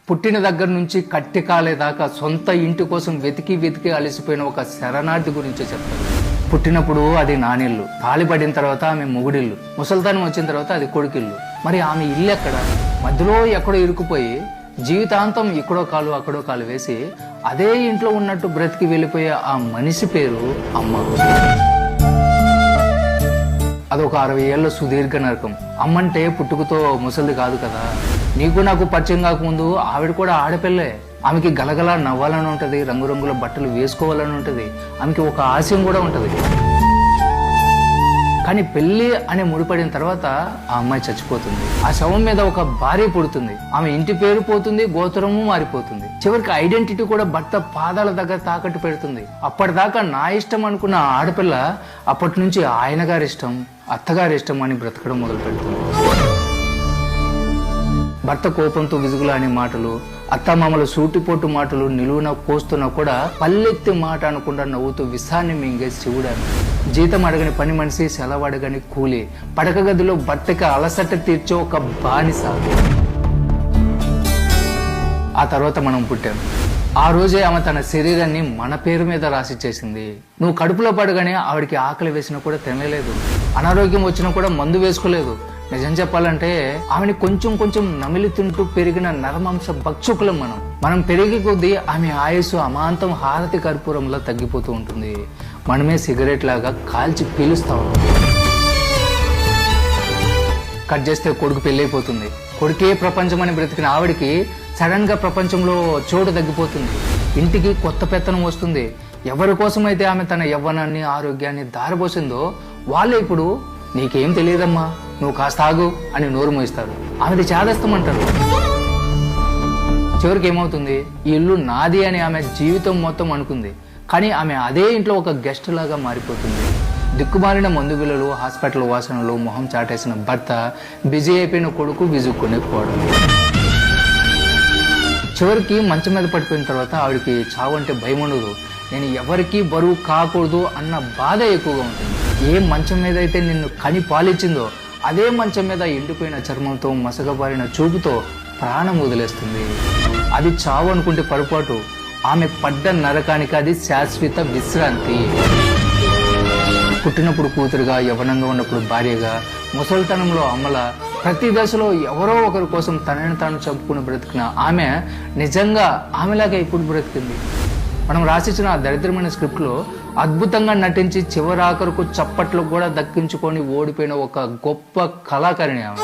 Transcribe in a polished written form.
పుట్టిన దగ్గర నుంచి కట్టి కాలేదాకా సొంత ఇంటి కోసం వెతికి వెతికి అలసిపోయిన ఒక శరణార్థి గురించి చెప్తారు. పుట్టినప్పుడు అది నానిల్లు, తాళిపడిన తర్వాత ఆమె మొగుడిల్లు, ముసల్తానం వచ్చిన తర్వాత అది కొడుకిల్లు. మరి ఆమె ఇల్లు ఎక్కడ? మధ్యలో ఎక్కడో ఇరుకుపోయి జీవితాంతం ఇక్కడో కాలు అక్కడో కాలు వేసి అదే ఇంట్లో ఉన్నట్టు బ్రతికి వెళ్ళిపోయే ఆ మనిషి పేరు అమ్మ. అదొక 60 ఏళ్ల సుదీర్ఘ నరకం. అమ్మంటే పుట్టుకతో ముసలిది కాదు కదా. నీకు నాకు పరిచయం కాకముందు ఆవిడ కూడా ఆడపిల్లే. ఆమెకి గలగల నవ్వాలని ఉంటది, రంగురంగుల బట్టలు వేసుకోవాలని ఉంటది, ఆమెకి ఒక ఆశయం కూడా ఉంటది. కానీ పెళ్లి అని ముడిపడిన తర్వాత ఆ అమ్మాయి చచ్చిపోతుంది. ఆ శవం మీద ఒక భార్య పుడుతుంది. ఆమె ఇంటి పేరు పోతుంది, గోత్రము మారిపోతుంది. చివరికి ఐడెంటిటీ కూడా భర్త పాదాల దగ్గర తాకట్టు పెడుతుంది. అప్పటిదాకా నా ఇష్టం అనుకున్న ఆడపిల్ల అప్పటి నుంచి ఆయన గారి ఇష్టం, అత్తగారి ఇష్టం అని బ్రతకడం మొదలు పెడుతుంది. భర్త కోపంతో విసుగులాని మాటలు, అత్తమామల సూటిపోటు మాటలు నిలువున కోస్తున్నా కూడా పల్లెత్తి మాట అనకుండా నవ్వుతూ విసాన్ని మింగే శివుడాను. జీతం అడగని పని మనిషి, సెలవు అడగని కూలి, పడక గదిలో భర్తకి అలసట తీర్చే ఒక బానిస. ఆ తర్వాత మనం పుట్టాం. ఆ రోజే ఆమె తన శరీరాన్ని మన పేరు మీద రాసిచ్చేసింది. నువ్వు కడుపులో పడగానే ఆవిడికి ఆకలి వేసినా కూడా తినలేదు, అనారోగ్యం వచ్చినా కూడా మందు వేసుకోలేదు. నిజం చెప్పాలంటే ఆమెని కొంచెం కొంచెం నమిలి తింటూ పెరిగిన నరమాంస భక్షకులం మనం పెరిగే కొద్దీ ఆమె ఆయుస్సు అమాంతం హారతి కర్పూరంలా తగ్గిపోతూ ఉంటుంది. మనమే సిగరెట్ లాగా కాల్చి పీలుస్తా ఉంటాం. కట్ చేస్తే కొడుకు పెళ్ళైపోతుంది. కొడుకే ప్రపంచం అని బ్రతికిన ఆవిడికి సడన్ గా ప్రపంచంలో చోటు తగ్గిపోతుంది. ఇంటికి కొత్త పెత్తనం వస్తుంది. ఎవరి కోసమైతే ఆమె తన యవ్వనాన్ని ఆరోగ్యాన్ని దారబోసిందో వాళ్ళే ఇప్పుడు నీకేం తెలియదమ్మా, నువ్వు కాస్త ఆగు అని నోరు మోయిస్తారు. ఆమెది చేదస్తమంటారు. చివరికి ఏమవుతుంది? ఈ ఇల్లు నాది అని ఆమె జీవితం మొత్తం అనుకుంది. కానీ ఆమె అదే ఇంట్లో ఒక గెస్ట్ లాగా మారిపోతుంది. దిక్కుమాలిన మందు బిళ్ళలు, హాస్పిటల్ వాసనలు, మొహం చాటేసిన భర్త, బిజీ అయిపోయిన కొడుకు విజుక్కునే పోవడం. చివరికి మంచం మీద పడిపోయిన తర్వాత ఆవిడికి చావు అంటే భయం ఉండదు. నేను ఎవరికీ బరువు కాకూడదు అన్న బాధ ఎక్కువగా ఉంటుంది. ఏ మంచం మీద అయితే నిన్ను కని పాలిచ్చిందో అదే మంచం మీద ఎండిపోయిన చర్మంతో, మసగబారిన చూపుతో ప్రాణం వదిలేస్తుంది. అది చావు అనుకుంటే పొరపాటు. ఆమె పడ్డ నరకానికి అది శాశ్వత విశ్రాంతి. పుట్టినప్పుడు కూతురుగా, యవ్వనంగా ఉన్నప్పుడు భార్యగా, ముసలితనంలో అమ్మల, ప్రతి దశలో ఎవరో ఒకరి కోసం తనని తాను చంపుకుని బ్రతికిన ఆమె నిజంగా ఆమెలాగా ఇప్పుడు బ్రతికింది. మనం రాసిచ్చిన ఆ దరిద్రమైన స్క్రిప్ట్ లో అద్భుతంగా నటించి చివరాఖరుకు చప్పట్లు కూడా దక్కించుకొని ఓడిపోయిన ఒక గొప్ప కళాకారిణి ఆమె.